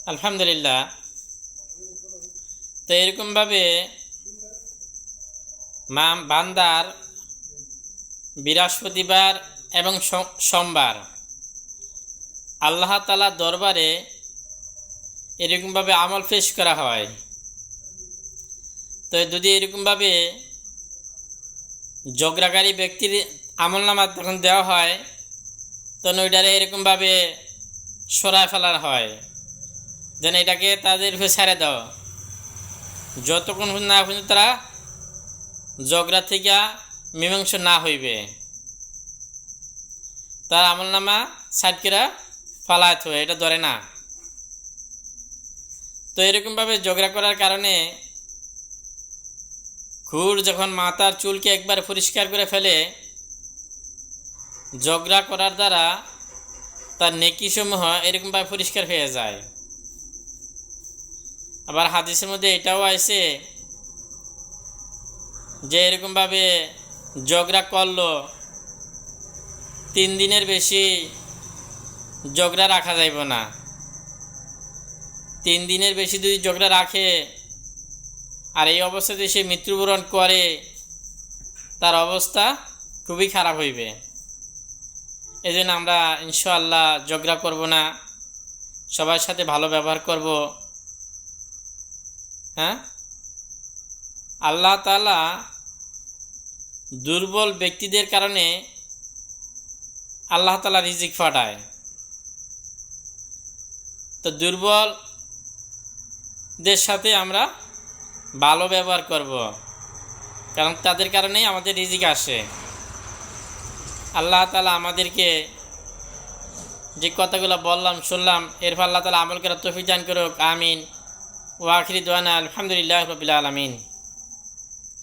আলহামদুলিল্লাহ। তো এরকমভাবে বান্দার বৃহস্পতিবার এবং সোমবার আল্লাহ তাআলার দরবারে এরকমভাবে আমল পেশ করা হয়। তো যদি এরকমভাবে ঝগড়াকারী ব্যক্তির আমলনামা তখন দেওয়া হয়, তখন ওইটারে এরকমভাবে সরায় ফেলার হয়, যেন এটাকে তাদের ছেড়ে দাও, যতক্ষণ না পর্যন্ত তারা ঝগড়া থেকে মীমাংসা না হইবে, তার আমলনামা সাইডকেরা ফালায় থো, এটা ধরে না। তো এরকমভাবে ঝগড়া করার কারণে ঘুর যখন মাথার চুলকে একবার পরিষ্কার করে ফেলে, ঝগড়া করার দ্বারা তার নেকিসমূহ এরকমভাবে পরিষ্কার হয়ে যায়। আবার হাদিসের মধ্যে এটাও আছে যে এরকমভাবে ঝগড়া করলো 3 দিনের বেশি ঝগড়া রাখা যাইব না। 3 দিনের বেশি যদি ঝগড়া রাখে আর এই অবস্থাতে সে মৃত্যুবরণ করে, তার অবস্থা খুবই খারাপ হইবে। এই জন্য আমরা ইনশাআল্লাহ ঝগড়া করব না, সবার সাথে ভালো ব্যবহার করব। হ্যাঁ, আল্লাহ তাআলা দুর্বল ব্যক্তিদের কারণে আল্লাহ তাআলা রিজিক পাঠায়। তো দুর্বলদের সাথে আমরা ভালো ব্যবহার করব, কারণ তাদের কারণেই আমাদের রিজিক আসে। আল্লাহ তাআলা আমাদেরকে যে কথাগুলো বললাম শুনলাম, এরপর আল্লাহ তাআলা আমল করার তৌফিক দান করুক। আমিন। ওয়া আখিরি দুআনা আলহামদুলিল্লাহি রাব্বিল আলামিন।